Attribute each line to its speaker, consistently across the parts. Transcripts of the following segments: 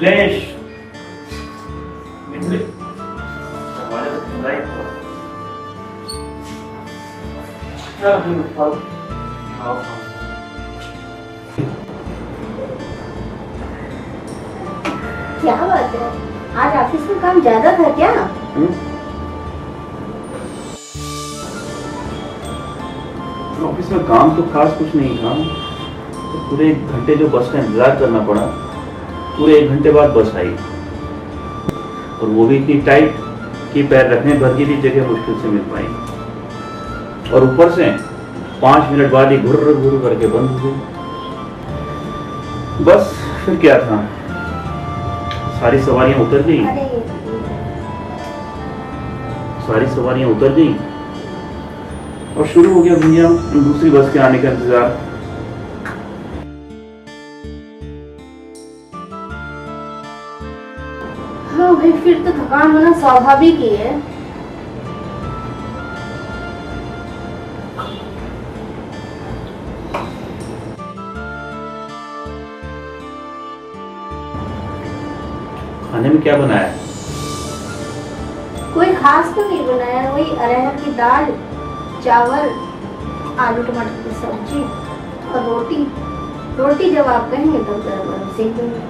Speaker 1: मिथिलेश, मिथिलेश, हमारे तो लाइफ क्या खाओ खाओ खाओ।
Speaker 2: क्या बात है, आज ऑफिस में काम ज्यादा था क्या?
Speaker 1: ऑफिस में काम तो खास कुछ नहीं था, तो पूरे 1 घंटे जो बस का इंतजार करना पड़ा, पूरे 1 घंटे बाद बस आई और वो भी इतनी टाइट कि पैर रखने भर की भी जगह मुश्किल से मिल पाई और ऊपर से 5 मिनट बाद ही घुर्र घुर्र करके बंद हो गई। बस फिर क्या था, सारी सवारियां उतर गई, सारी सवारियां उतर गई और शुरू हो गया भैया दूसरी बस के आने का इंतजार।
Speaker 2: हाँ भाई, फिर तो थकान होना स्वाभाविक ही है।
Speaker 1: खाने में क्या बनाया है?
Speaker 2: कोई खास तो नहीं बनाया, वही अरहर की दाल, चावल, आलू टमाटर की सब्जी और रोटी। रोटी जब आप कहेंगे तब गरम गरम सेक दूंगी।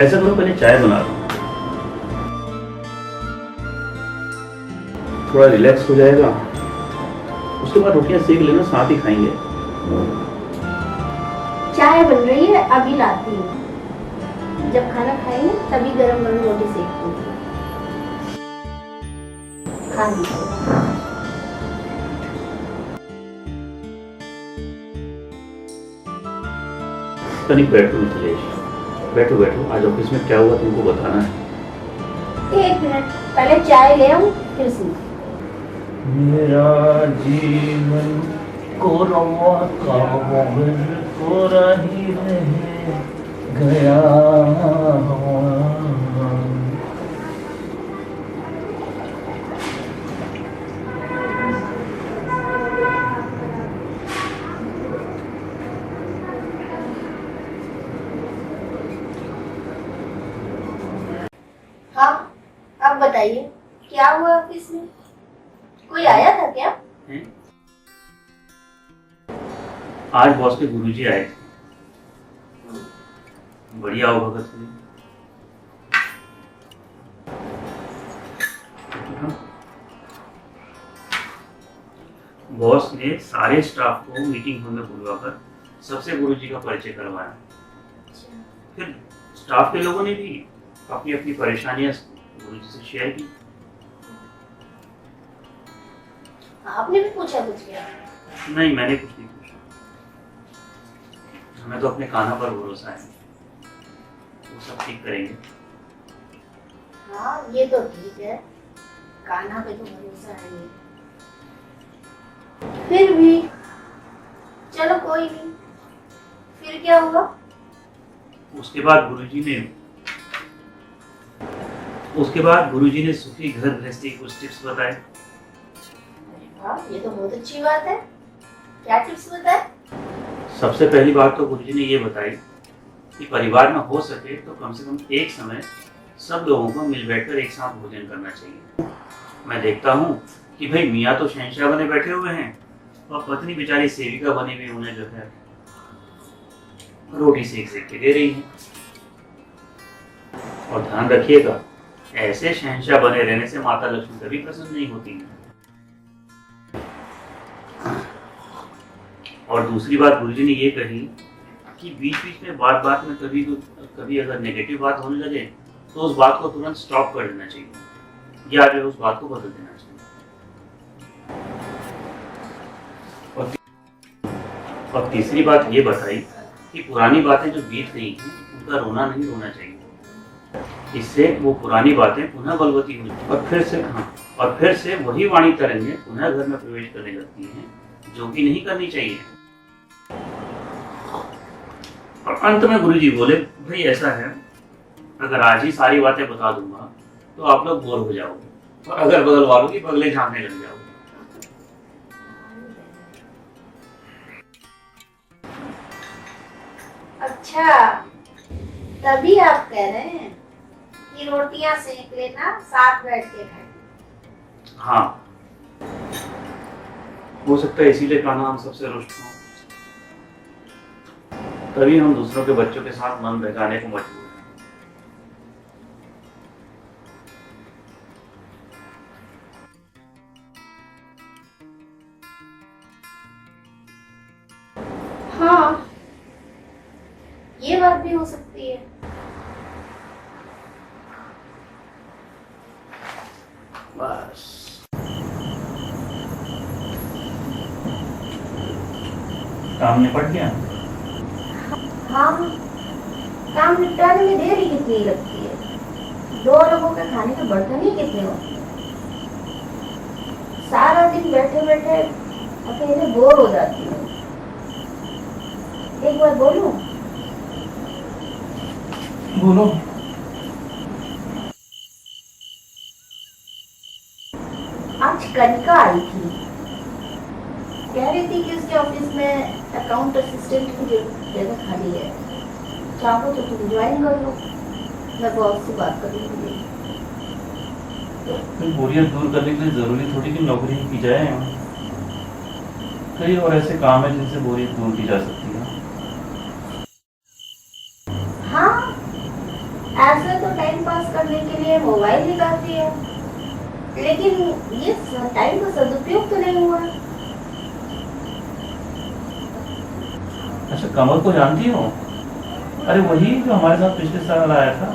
Speaker 1: ऐसा करो, पहले चाय बना लो, थोड़ा रिलैक्स हो जाएगा, उसके बाद रोटियां सेक लेना, साथ ही खाएंगे।
Speaker 2: चाय बन रही है, अभी लाती हूँ। जब खाना खाएंगे तभी गरम गरम रोटी सेक दूंगी। खा लीजिए।
Speaker 1: तनिक बैठो मिथिलेश, बैठो बैठो, आज ऑफिस में क्या हुआ तुमको बताना है।
Speaker 2: 1 मिनट, पहले चाय ले आऊं फिर सुन।
Speaker 1: मेरा जीवन कोरवा का मोहर कोरा ही रह गया।
Speaker 2: हाँ, अब बताइए क्या हुआ ऑफिस में? कोई आया था क्या?
Speaker 1: आज बॉस के गुरुजी आए थे, बढ़िया अवभगत हुई। बॉस ने सारे स्टाफ को मीटिंग हॉल में बुलवाकर सबसे गुरुजी का परिचय करवाया। फिर स्टाफ के लोगों ने भी अपनी अपनी परेशानियां गुरुजी से शेयर की।
Speaker 2: आपने भी पूछा कुछ क्या?
Speaker 1: नहीं, मैंने कुछ नहीं पूछा, हमें तो अपने कान्हा पर भरोसा है, वो सब ठीक करेंगे।
Speaker 2: हाँ, ये तो ठीक है, कान्हा पे तो भरोसा है नहीं। फिर भी चलो कोई नहीं। फिर क्या हुआ? उसके बाद
Speaker 1: गुरुजी ने सुखी घर गृहस्थी के कुछ टिप्स बताए।
Speaker 2: हाँ, ये तो बहुत अच्छी बात है। क्या टिप्स बताए?
Speaker 1: सबसे पहली बात तो गुरुजी ने ये बताई कि परिवार में हो सके तो कम से कम एक समय सब लोगों को मिल बैठकर एक साथ भोजन करना चाहिए। मैं देखता हूँ कि भाई मियाँ तो शहंशाह बने बैठे हुए हैं और पत्नी बेचारी सेविका बनी हुई उन्हें जो है रोटी सेक सेक के दे रही है। और ध्यान रखिएगा, ऐसे शहंशाह बने रहने से माता लक्ष्मी कभी प्रसन्न नहीं होती है। और दूसरी बात गुरुजी ने ये कही कि बीच बीच में बात बात में कभी अगर नेगेटिव बात होने लगे तो उस बात को तुरंत स्टॉप कर देना चाहिए या जो उस बात को बदल देना चाहिए। और तीसरी बात ये बताई कि पुरानी बातें जो बीत गई हैं उनका रोना नहीं रोना चाहिए, इससे वो पुरानी बातें पुनः बलवती हुई और फिर से वही वाणी तरंगें पुनः घर में प्रवेश करने लगती हैं, जो कि नहीं करनी चाहिए। और अंत में गुरुजी बोले, भाई ऐसा है, अगर आज ही सारी बातें बता दूंगा तो आप लोग बोर हो जाओगे और अगर बगल वालों की बगले झांकने लग जाओगे।
Speaker 2: अच्छा, तभी आप कह रहे हैं कि रोटियां सेक लेना, साथ बैठ के खाएं।
Speaker 1: हाँ, हो सकता है इसीलिए कान्हा हम सबसे रुष्ट हो, तभी हम दूसरों के बच्चों के साथ मन बहकाने को मजबूर हैं।
Speaker 2: हाँ, ये बात भी हो सकती है।
Speaker 1: बस काम निपट गया।
Speaker 2: हाँ, काम निपटाने में देरी कितनी लगती है? 2 लोगों के खाने के बर्तन ही कितने होते हैं? सारा दिन बैठे बैठे अकेले बोर हो जाती हूँ। एक बार बोलूं?
Speaker 1: बोलो।
Speaker 2: आज कनिका आई थी, कह रही थी कि उसके ऑफिस में अकाउंट असिस्टेंट की जगह खाली है, चाहो तो तुम ज्वाइन कर लो। मैं बॉस से बात कर लूंगी।
Speaker 1: कोई बोरियत दूर करने के लिए जरूरी थोड़ी कि नौकरी ही की जाए। कई और ऐसे काम है जिनसे बोरियत दूर की जा सकती है।
Speaker 2: हाँ, ऐसे तो टाइम पास करने के लिए मोबाइल ही काफी है, लेकिन ये टाइम का सदुपयोग तो नहीं हुआ।
Speaker 1: अच्छा, कमल को जानती हो? अरे वही जो हमारे साथ पिछले साल आया था।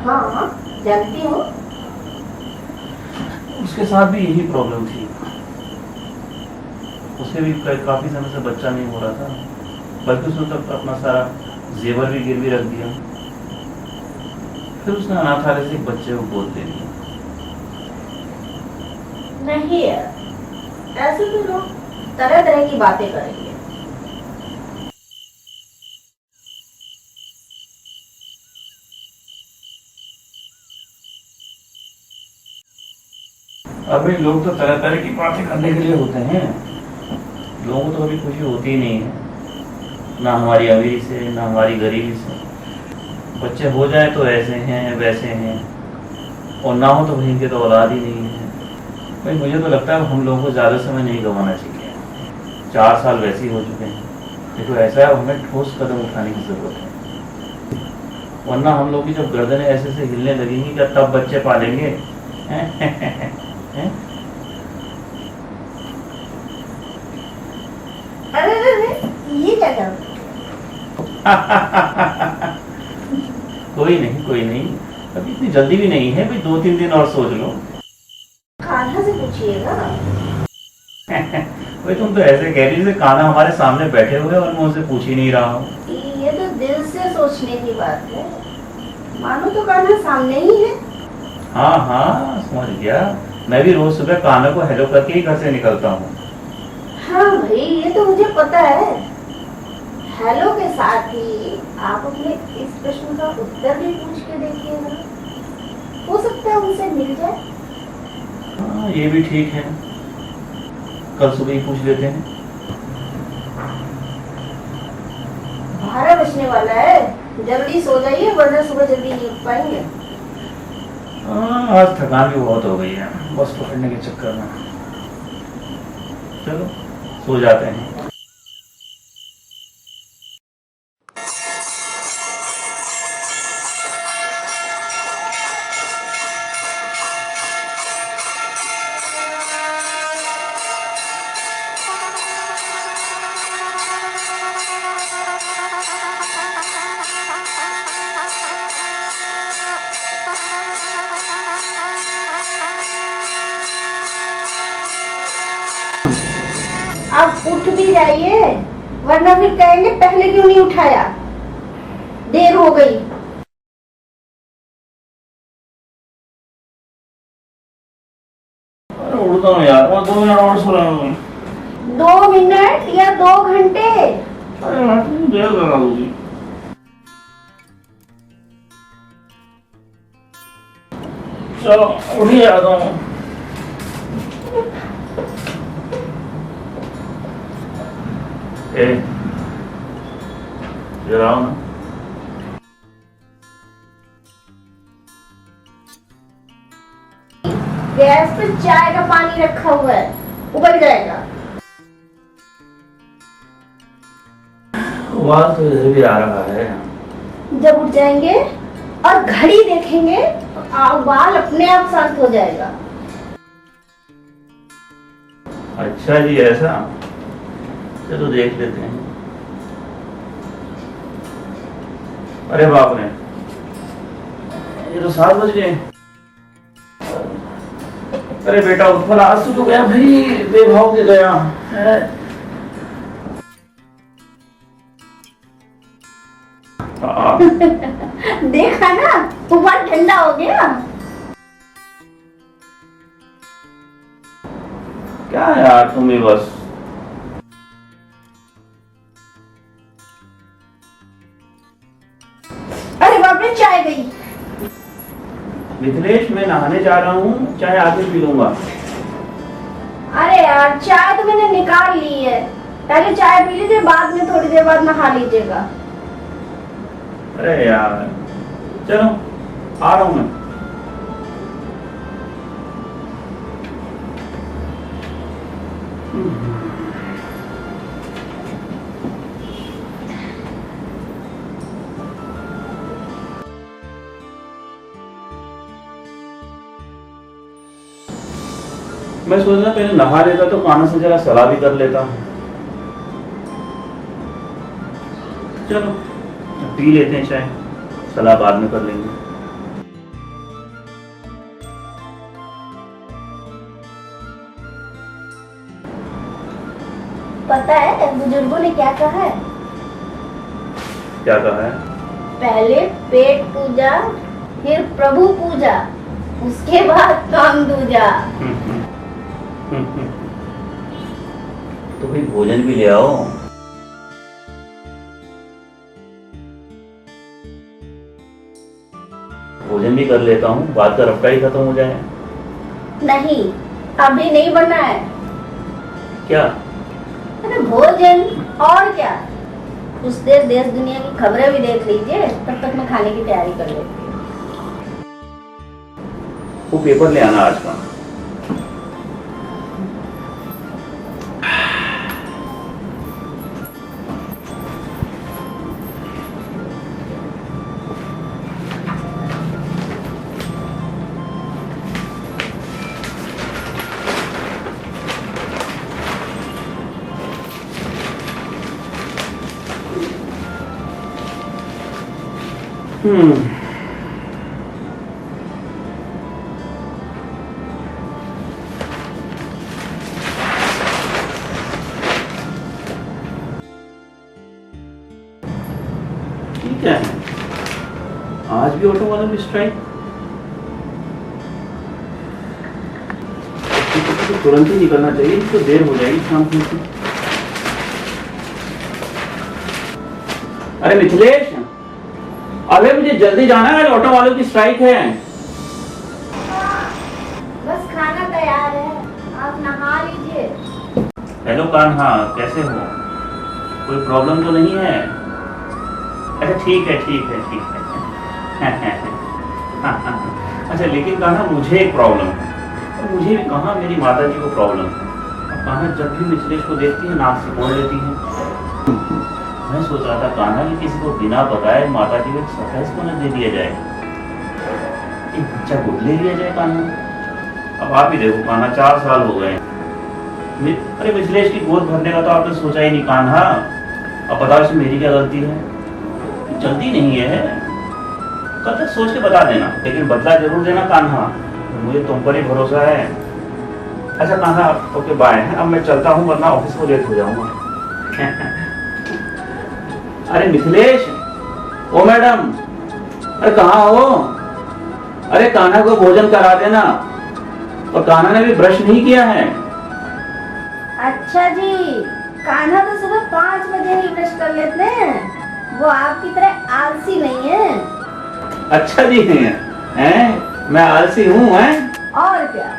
Speaker 2: हाँ, जानती हूँ।
Speaker 1: उसके साथ भी यही प्रॉब्लम थी। उसे भी काफी समय से बच्चा नहीं हो रहा था, बल्कि उसने तब अपना सारा जेवर भी गिरवी रख दिया। फिर उसने अनाथालय से एक बच्चे को गोद दे दिया।
Speaker 2: नहीं यार, ऐसे तो लोग तरह तरह की बातें करेंगे।
Speaker 1: अबे लोग तो तरह तरह की बातें करने के लिए होते हैं। लोगों को तो कभी खुशी होती ही नहीं है, ना हमारी अमीरी से ना हमारी गरीबी से। बच्चे हो जाए तो ऐसे हैं वैसे हैं, और ना हो तो वहीं के तो औलाद ही नहीं है। भाई मुझे तो लगता है हम लोगों को ज़्यादा समय नहीं गंवाना चाहिए। 4 साल वैसे ही हो चुके हैं। देखो ऐसा है, हमें ठोस कदम उठाने की ज़रूरत है, वरना हम लोग की जब गर्दनें ऐसे से हिलने लगेंगी क्या तब बच्चे पालेंगे?
Speaker 2: अरे ये क्या कर?
Speaker 1: कोई नहीं, अभी इतनी जल्दी भी नहीं है, भाई 2-3 दिन और सोच लो।
Speaker 2: कान्हा से पूछिएगा।
Speaker 1: भाई तुम तो ऐसे कह रही जैसे कान्हा हमारे सामने बैठे हुए और मैं उनसे पूछ ही नहीं रहा हूँ।
Speaker 2: ये तो दिल से सोचने की बात है, मानो तो कान्हा सामने ही है।
Speaker 1: हाँ समझ गया। मैं भी रोज सुबह कान्हा को हेलो करके ही घर से निकलता हूँ।
Speaker 2: हाँ भाई, ये तो मुझे पता है। हेलो के साथ ही आप अपने इस प्रश्न का उत्तर भी पूछ के देखिएगा, हो सकता है उनसे मिल जाए।
Speaker 1: हाँ ये भी ठीक है, कल सुबह ही पूछ लेते हैं।
Speaker 2: 12 बजने वाला है, जल्दी सो जाइए वरना सुबह जल्दी नहीं उठ पाएंगे।
Speaker 1: आज थकान भी बहुत हो गई है बस पकड़ने के चक्कर में। चलो सो जाते हैं।
Speaker 2: आप उठ भी जाइए वरना फिर कहेंगे पहले क्यों नहीं उठाया, देर हो गई।
Speaker 1: उड़ता हूँ यार, मैं 2 मिनट और सो रहा हूँ।
Speaker 2: 2 मिनट या 2 घंटे?
Speaker 1: अरे यार तुम देर लगा दूंगी। चलो उठ ही जाता हूँ। जरा आओ ना।
Speaker 2: गैस पे चाय का पानी रखा हुआ है, उबल जाएगा।
Speaker 1: उबाल तो इधर भी आ रहा है।
Speaker 2: जब उठ जाएंगे और घड़ी देखेंगे तो उबाल अपने आप शांत हो जाएगा।
Speaker 1: अच्छा जी, ऐसा? चलो देख लेते हैं। अरे बाप रे, ये तो 7 बज गए। अरे बेटा उठ, फल आज तो गया भाई, बेभाव के गया है।
Speaker 2: देखा ना, ऊपर ठंडा हो गया।
Speaker 1: क्या यार तुम भी बस।
Speaker 2: अरे बाप रे, चाय गई।
Speaker 1: मिथिलेश, मैं नहाने जा रहा हूँ, चाहे आके पी लूंगा।
Speaker 2: अरे यार, चाय तो मैंने निकाल ली है, पहले चाय पी लीजिए, बाद में थोड़ी देर बाद नहा लीजिएगा।
Speaker 1: अरे यार चलो, आ रहा हूँ मैं। मैं सोच रहा पहले नहा लेता तो कान्हा से जरा सलाह भी कर लेता। चलो पी लेते हैं चाय, सलाह बाद में कर लेंगे।
Speaker 2: पता है बुजुर्गों ने क्या कहा है?
Speaker 1: क्या कहा है? पहले
Speaker 2: पेट पूजा, फिर प्रभु पूजा, उसके बाद काम दूजा।
Speaker 1: तो भाई भोजन भी ले आओ। भोजन भी कर लेता हूँ, बात का रफ्ता ही खत्म हो जाए।
Speaker 2: नहीं, अभी नहीं बनना है।
Speaker 1: क्या?
Speaker 2: अरे भोजन और क्या, कुछ देर देश दुनिया की खबरें भी देख लीजिए, तब तक मैं खाने की तैयारी कर लेती हूँ।
Speaker 1: वो पेपर ले आना आज का। ठीक है, आज भी ऑटो वालों की स्ट्राइक। तो तुरंत ही निकलना चाहिए, तो देर हो जाएगी शाम को। अरे मिथिलेश, अबे मुझे जल्दी जाना है, ऑटो वालों की स्ट्राइक है।
Speaker 2: बस खाना तैयार है, आप नहा लीजिए।
Speaker 1: हेलो कान्हा, कैसे हो? कोई प्रॉब्लम तो नहीं है? अच्छा ठीक है ठीक है ठीक है। अच्छा लेकिन कान्हा मुझे एक प्रॉब्लम है, और मुझे भी कहाँ मेरी माता जी को प्रॉब्लम है। कान्हा जब भी मिथिलेश को देखती है नाक से मोड़ लेती है। मैं सोच रहा था कान्हा कि किसी को बिना बताए माता जी को एक सरप्राइज को न दे दिया जाए, एक बच्चा गोद ले लिया जाए कान्हा। अब आप ही देखो कान्हा 4 साल हो गए। अरे मिथिलेश की गोद भरने का तो आपने सोचा ही नहीं कान्हा। अब बताओ इसमें मेरी क्या गलती है? जल्दी नहीं है, कल तक सोच के बता देना, लेकिन बदला जरूर देना कान्हा, मुझे तुम पर ही भरोसा है। अच्छा कान्हा, ओके बाय, अब मैं चलता हूँ वरना ऑफिस को लेट हो जाऊंगा। अरे मिथिलेश, ओ मैडम, अरे कहाँ हो? अरे कान्हा को भोजन करा देना, और कान्हा ने भी ब्रश नहीं किया है।
Speaker 2: अच्छा जी, कान्हा तो सुबह 5 बजे ही ब्रश कर लेते हैं, वो आपकी तरह आलसी नहीं है।
Speaker 1: अच्छा जी, हैं? मैं आलसी हूँ हैं?
Speaker 2: और क्या,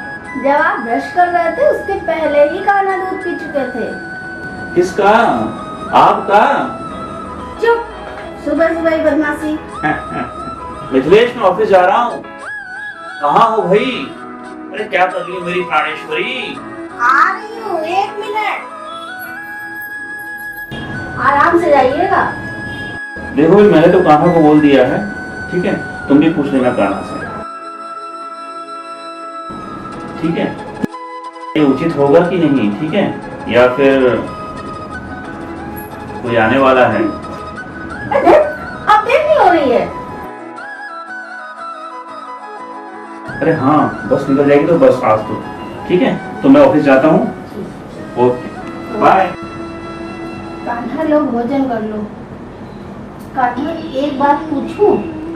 Speaker 2: जब आप ब्रश कर रहे थे उसके पहले ही कान्हा दूध पी चुके थे।
Speaker 1: किसका? आपका?
Speaker 2: चुप, सुबह सुबह ही बदमाशी।
Speaker 1: मिथिलेश, मैं ऑफिस जा रहा हूँ। कहाँ हो भाई? अरे क्या कर रही हो मेरी प्राणेश्वरी?
Speaker 2: आ रही हूँ, 1 मिनट। आराम से जाइएगा।
Speaker 1: देखो भाई, मैंने तो कान्हा को बोल दिया है, ठीक है? तुम भी पूछ लेना कान्हा से, ठीक है? ये उचित होगा कि नहीं, ठीक है? या फिर कोई आने वाला है?
Speaker 2: अरे अब देर नहीं हो रही है।
Speaker 1: अरे हाँ, बस निकल जाएगी तो बस आज तो, ठीक है? तो मैं ऑफिस जाता हूँ। Okay bye.
Speaker 2: कान्हा लो, भोजन कर लो। कान्हा एक बात पूछूं,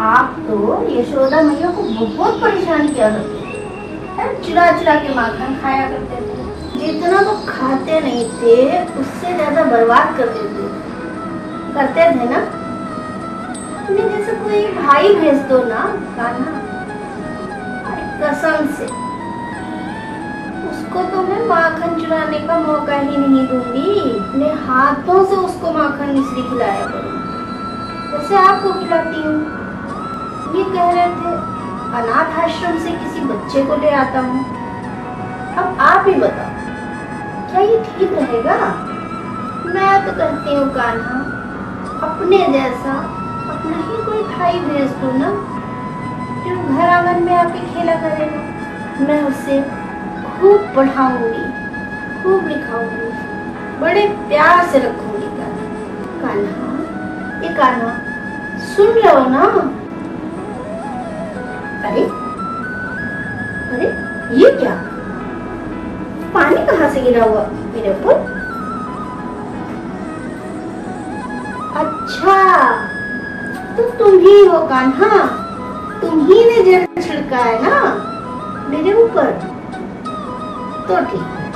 Speaker 2: आप तो यशोदा मैया को बहुत परेशान किया करते थे, चुरा चुरा के माखन खाया करते थे। जितना तो खाते नहीं थे उससे ज्यादा बर्बाद कर देते करते थे ना। तुम्हें जैसे कोई भाई भेज दो ना कान्हा, कसम से उसको तो मैं माखन चुराने का मौका ही नहीं दूंगी। अपने हाथों से उसको माखन मिश्री खिलाया करूंगी, जैसे आपको खिलाती हूँ। ये कह रहे थे अनाथ आश्रम से किसी बच्चे को ले आता हूँ। अब आप ही बताओ, क्या ये ठीक रहेगा? मैं तो कहती हूँ कान्हा, अपने जैसा अपना ही कोई भाई भेज दो ना, जो घर आंगन में आके खेला करेगा। मैं उसे खूब पढ़ाऊंगी, खूब लिखाऊंगी, बड़े प्यार से रखूंगी। कान्हा, ये कान्हा सुन रहे हो ना? अरे अरे ये क्या, पानी कहाँ से गिरा हुआ मेरे ऊपर? अच्छा, तो तुम ही हो कान्हा, तुम ही ने जल छिड़का है ना मेरे ऊपर। तो ठीक है,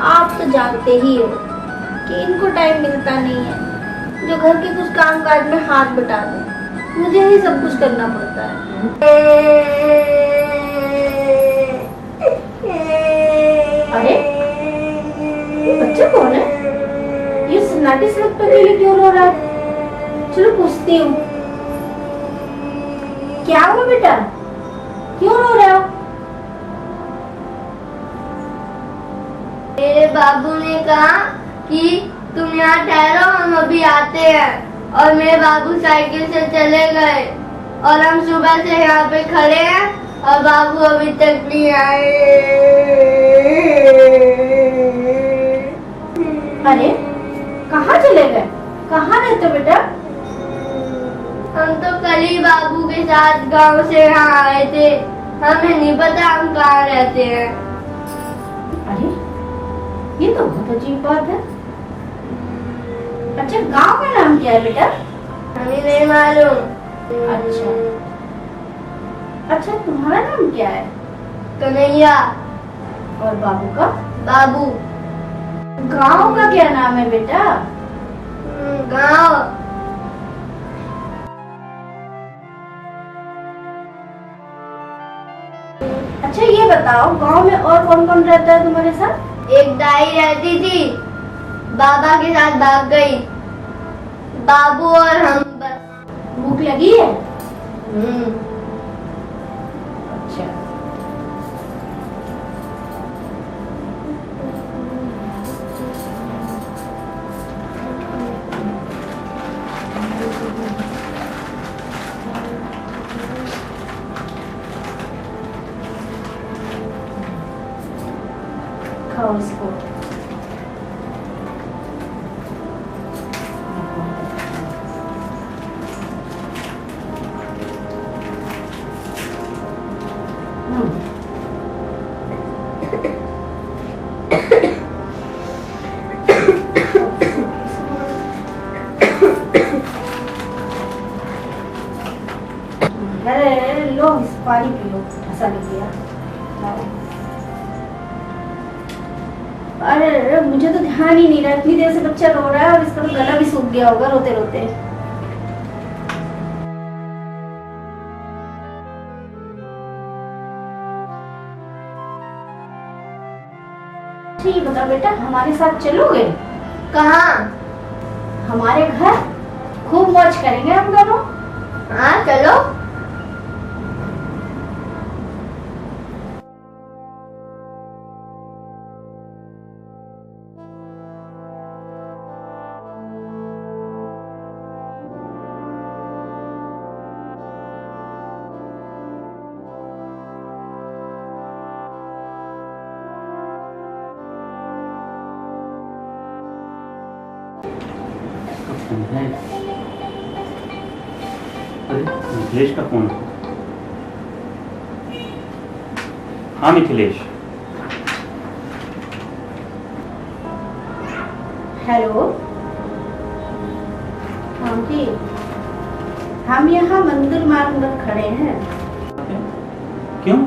Speaker 2: आप तो जानते ही हो कि इनको टाइम मिलता नहीं है, जो घर के कुछ काम काज में हाथ बटा दो, मुझे ही सब कुछ करना पड़ता है। अरे ये बच्चा कौन है? ये सन्नाटी सड़क पर अकेले क्यों रो रहा है? चलो पूछती हूँ, क्या हुआ बेटा, क्यों रो रहे हो?
Speaker 3: मेरे बाबू ने कहा कि तुम यहाँ ठहरो, हम अभी आते हैं। और मेरे बाबू साइकिल से चले गए और हम सुबह से यहाँ पे खड़े हैं और बाबू अभी तक नहीं आए।
Speaker 2: अरे कहाँ चले गए? कहाँ रहते हो बेटा?
Speaker 3: हम तो कल ही बाबू के साथ गांव से यहाँ आए थे, हमें नहीं पता हम कहाँ रहते हैं।
Speaker 2: अरे ये तो बहुत अजीब बात है। अच्छा, गांव का नाम क्या है बेटा?
Speaker 3: हमें नहीं मालूम।
Speaker 2: अच्छा अच्छा, तुम्हारा नाम क्या है?
Speaker 3: कन्हैया।
Speaker 2: और बाबू का?
Speaker 3: बाबू।
Speaker 2: गांव का क्या नाम है बेटा?
Speaker 3: गांव।
Speaker 2: अच्छा ये बताओ, गांव में और कौन कौन रहता है तुम्हारे साथ?
Speaker 3: एक दाई रहती थी, बाबा के साथ भाग गई। बाबू और हम बस।
Speaker 2: भूख लगी है? अच्छा, खाओ इसको। अरे लो, इस पानी पी लो, ऐसा लग गया। अरे मुझे तो ध्यान ही नहीं रहा, इतनी देर से बच्चा रो रहा है और इसका तो गला भी सूख गया होगा रोते रोते। ठीक, बता बेटा, हमारे साथ चलोगे?
Speaker 3: कहाँ?
Speaker 2: हमारे घर, खूब मौज करेंगे हम दोनों।
Speaker 3: हाँ चलो।
Speaker 1: है। अरे मिथिलेश का फोन। हाँ मिथिलेश।
Speaker 2: हेलो। हाँ जी, हम यहाँ मंदिर मार्ग पर खड़े हैं।
Speaker 1: क्यों,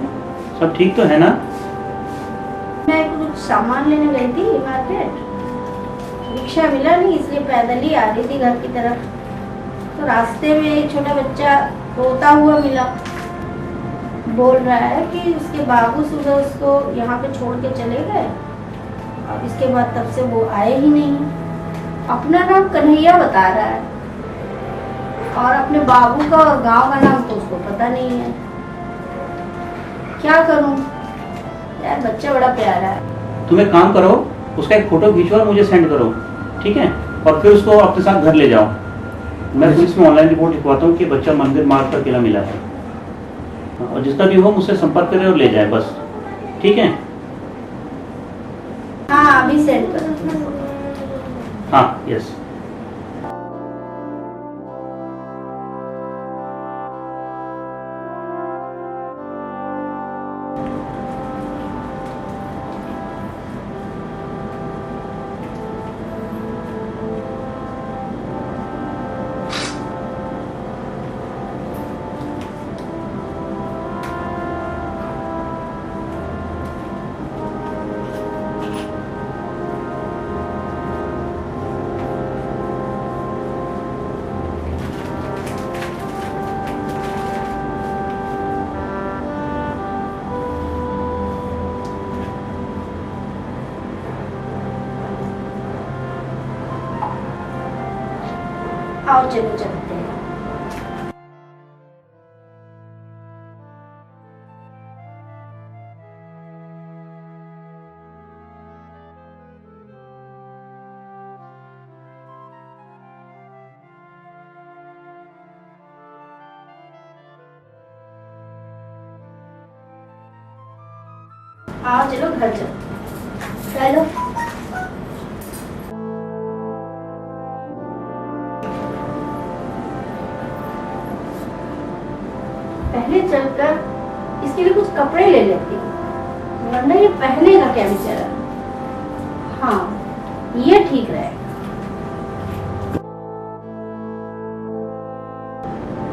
Speaker 1: सब ठीक तो है ना?
Speaker 2: मैं कुछ सामान लेने गई थी मार्केट, रिक्शा मिला नहीं इसलिए पैदल ही आ रही थी घर की तरफ। तो रास्ते में एक छोटा बच्चा रोता हुआ मिला, बोल रहा है कि उसके बाबू सुबह उसको यहाँ पे छोड़ के चले गए और इसके बाद तब से वो आए ही नहीं। अपना नाम कन्हैया बता रहा है और अपने बाबू का और गांव का नाम तो उसको पता नहीं है। क्या करूं यार, बच्चा बड़ा प्यारा है।
Speaker 1: तुम एक काम करो, उसका एक फोटो खींचो और मुझे सेंड करो, ठीक है? और फिर उसको अपने साथ घर ले जाओ। मैं पुलिस में ऑनलाइन रिपोर्ट लिखवाता हूँ कि बच्चा मंदिर मार्ग पर अकेला मिला है, और जिसका भी हो मुझसे संपर्क करे और ले जाए बस, ठीक है?
Speaker 2: हाँ अभी सेंड कर।
Speaker 1: हाँ यस।
Speaker 2: आओ चलो चलते हैं। आओ चलो घर चलो।
Speaker 3: चलो।
Speaker 2: पहले चलकर इसके लिए कुछ कपड़े ले लेती हूँ, वरना ये पहनेगा क्या बेचारा। हाँ ये ठीक रहेगा।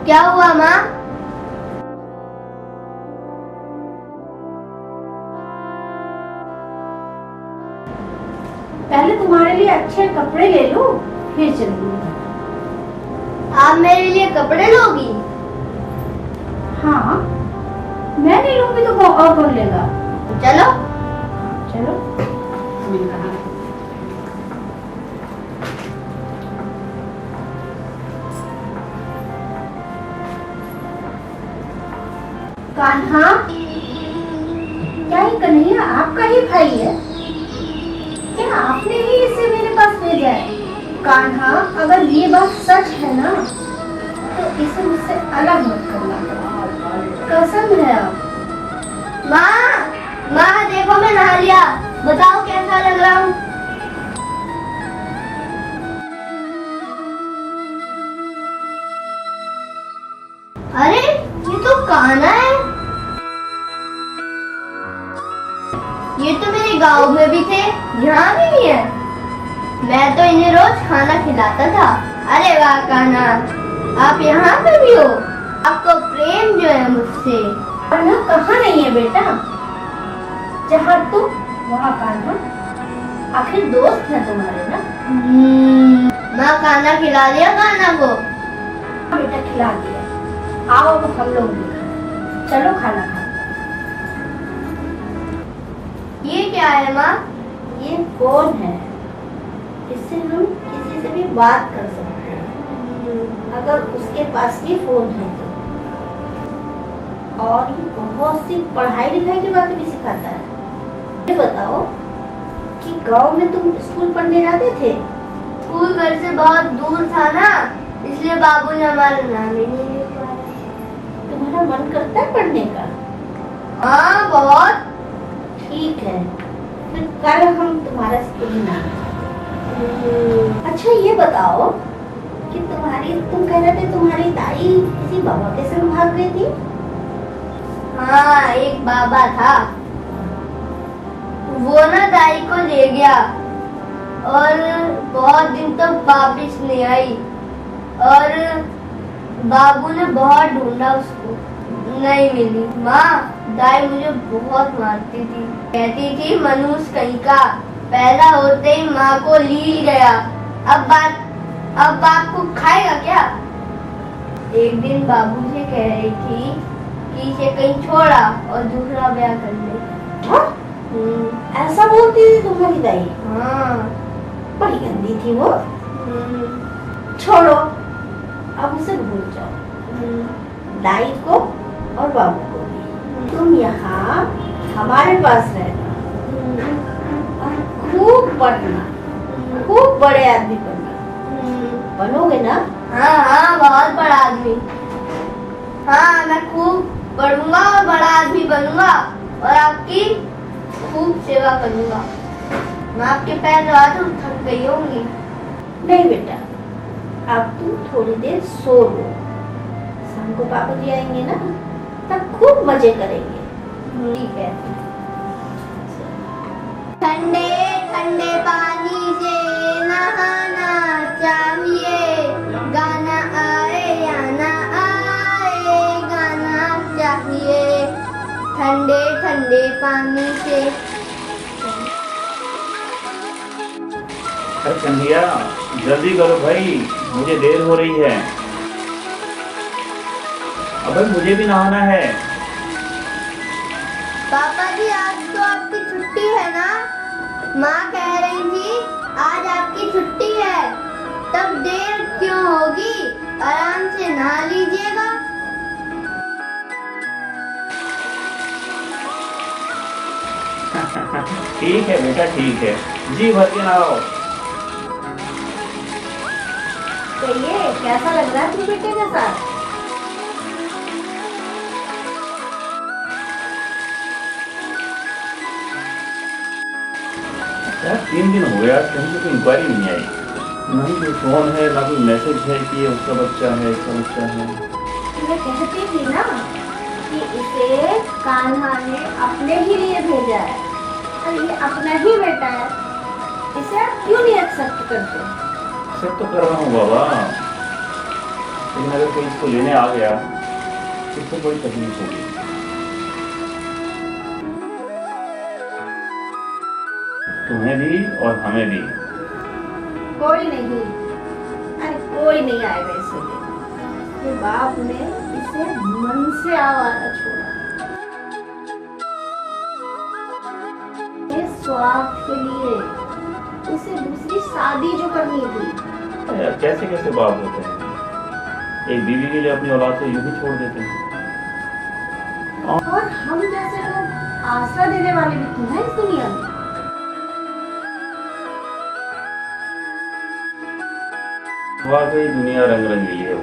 Speaker 3: क्या हुआ माँ?
Speaker 2: पहले तुम्हारे लिए अच्छे कपड़े ले लो फिर चलेंगे।
Speaker 3: आप मेरे लिए कपड़े लोगी?
Speaker 2: हाँ मैं नहीं लूंगी तो और कौन लेगा।
Speaker 3: चलो।
Speaker 2: चलो। कान्हा, क्या ये कन्हैया आपका ही भाई है? क्या आपने ही इसे मेरे पास भेजा है? कान्हा, अगर ये बात सच है ना तो इसे मुझसे अलग मत करना, कसम है। आप
Speaker 3: माँ देखो मैं नहा लिया, बताओ कैसा लग रहा हूँ? अरे ये तो कान्हा है। ये तो मेरे गांव में भी थे, यहाँ भी नहीं है। मैं तो इन्हें रोज खाना खिलाता था। अरे वाह कान्हा, आप यहाँ पे भी हो। आपको प्रेम जो है मुझसे।
Speaker 2: कान्हा कहाँ नहीं है बेटा, जहाँ तुम वहाँ कान्हा। आखिर दोस्त है तुम्हारे ना।
Speaker 3: माँ खाना खिला दिया कान्हा को?
Speaker 2: हाँ बेटा खिला दिया। आओ अब हम लोग भी खाएं। चलो खाना खाओ।
Speaker 3: ये क्या है माँ?
Speaker 2: ये फोन है, इससे हम किसी से भी बात कर सकते हैं अगर उसके पास भी फोन है तो। और ये बहुत सी पढ़ाई लिखाई की बातें भी सिखाता है। ये बताओ कि गांव में तुम स्कूल पढ़ने जाते थे?
Speaker 3: स्कूल घर से बहुत दूर था ना, इसलिए बाबू ने हमारा नाम ही नहीं लिखवाया।
Speaker 2: तुम्हारा मन करता है पढ़ने का?
Speaker 3: हाँ बहुत।
Speaker 2: ठीक है, फिर कल हम तुम्हारा स्कूल में। अच्छा ये बताओ कि तुम कह रहे थे तुम्हारी दाई किसी बाबा के संग भाग गई थी।
Speaker 3: हाँ, एक बाबा था, वो ना दाई को ले गया और बहुत दिन तक वापिस नहीं आई और बाबू ने बहुत ढूंढा उसको, नहीं मिली। माँ, दाई मुझे बहुत मारती थी, कहती थी मनुष्य कहीं का, पैदा होते ही माँ को लील गया, अब बाप को खाएगा क्या। एक दिन बाबू से कह रही थी कि इसे कहीं छोड़ा और दूसरा ब्याह कर ले।
Speaker 2: हाँ? ऐसा बोलती थी तुम्हारी दाई?
Speaker 3: हाँ,
Speaker 2: बड़ी गंदी थी वो। छोड़ो, अब उसे भूल जाओ, दाई को और बाबू को भी। तुम यहाँ हमारे पास रहना और खूब पढ़ना, खूब बड़े आदमी बनना। बनोगे ना?
Speaker 3: हाँ हाँ, बहुत बड़ा आदमी। हाँ, मैं खूब पढ़ूंगा और बड़ा आदमी बनूंगा और आपकी खूब सेवा करूंगा। मैं आपके पैर दबा तो थक गई होंगी।
Speaker 2: नहीं बेटा, अब तुम थोड़ी देर सो लो, शाम को पापा जी आएंगे ना, तब खूब मजे करेंगे।
Speaker 3: ठीक है। ठंडे ठंडे पानी से नहाना चाहिए, गाना आए या ना आए, गाना चाहिए ठंडे ठंडे पानी से।
Speaker 1: अरे कन्हैया, जल्दी करो भाई, मुझे देर हो रही है। अब भाई मुझे भी नहाना है।
Speaker 3: पापा जी, आज तो आपकी छुट्टी है ना? माँ कह रही थी आज आपकी छुट्टी है, तब देर क्यों होगी, आराम से नहा लीजिएगा।
Speaker 1: ठीक है बेटा, ठीक है, जी भर के नहाओ।
Speaker 2: तो ये कैसा लग रहा है तुम बेटे के साथ?
Speaker 1: यार 3 दिन हो गया, कहीं से कोई इंक्वायरी नहीं आई, ना ही कोई फोन है, ना कोई मैसेज है कि ये उसका बच्चा है, इसका बच्चा है।
Speaker 2: मैं कहती थी ना कि इसे कान्हा ने अपने ही लिए भेजा है और ये अपना ही बेटा है, इसे आप क्यों नहीं एक्सेप्ट करते?
Speaker 1: सब तो कर रहा हूँ बाबा, लेकिन अगर कोई इसको लेने आ गया तो इसको बड़ी तकलीफ होगी। तुम्हें भी और हमें भी।
Speaker 2: कोई नहीं, अरे कोई नहीं आएगा इसे लेने। ये बाप ने इसे मन से आवारा छोड़ा, ये स्वार्थ के लिए, उसे दूसरी शादी जो करनी थी।
Speaker 1: अरे यार, कैसे कैसे बाप होते हैं, एक बीवी के लिए अपनी औलाद को यूं ही छोड़ देते हैं।
Speaker 2: और हम जैसे लोग आसरा देने वाले भी तो हैं इस दुनिया में।
Speaker 1: वाकई दुनिया रंग रंगीली है।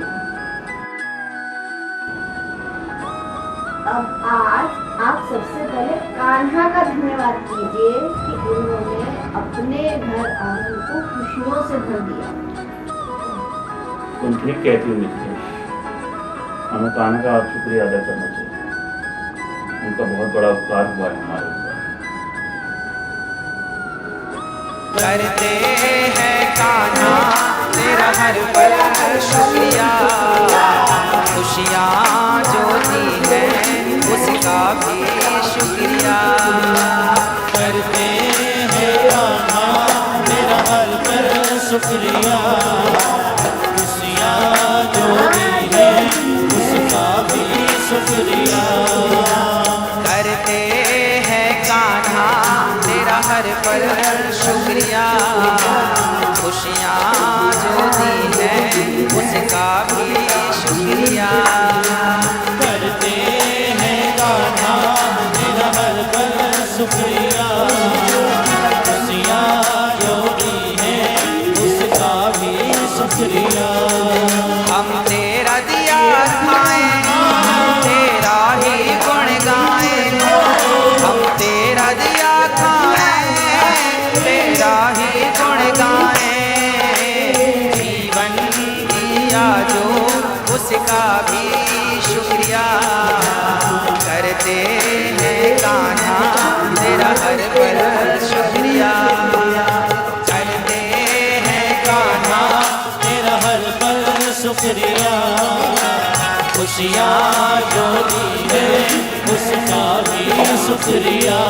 Speaker 2: अब आज आप सबसे पहले कान्हा का धन्यवाद कीजिए कि उन्होंने अपने घर आंगन को खुशियों से भर दिया।
Speaker 1: तुम ठीक कहती हो मित्र, हमें कान्हा का आज शुक्रिया अदा करना चाहिए, उनका बहुत बड़ा उपकार हुआ है हमारे ऊपर।
Speaker 4: करते हैं कान्हा तेरा हर पल शुक्रिया, खुशियाँ जो दी है उसका भी शुक्रिया।
Speaker 5: करते हैं कान्हा तेरा हर पल शुक्रिया, खुशियाँ जो दी है उसका भी शुक्रिया।
Speaker 4: करते हैं कान्हा तेरा हर पल शुक्रिया, खुशियाँ जो दी है उसका भी शुक्रिया।
Speaker 5: करते हैं कान्हा तेरा हर पल शुक्रिया, खुशियाँ जो दी है उसका भी शुक्रिया।
Speaker 4: हम तेरा दिया खाएं, तेरा ही गुण गाएं, हम तेरा दिया खाएं, तेरा ही गुण गाएं। जीवन की भी शुक्रिया करते हैं कान्हा तेरा हर पल शुक्रिया करते हैं कान्हा
Speaker 5: तेरा हर पल शुक्रिया खुशियाँ जो दी है उसका भी शुक्रिया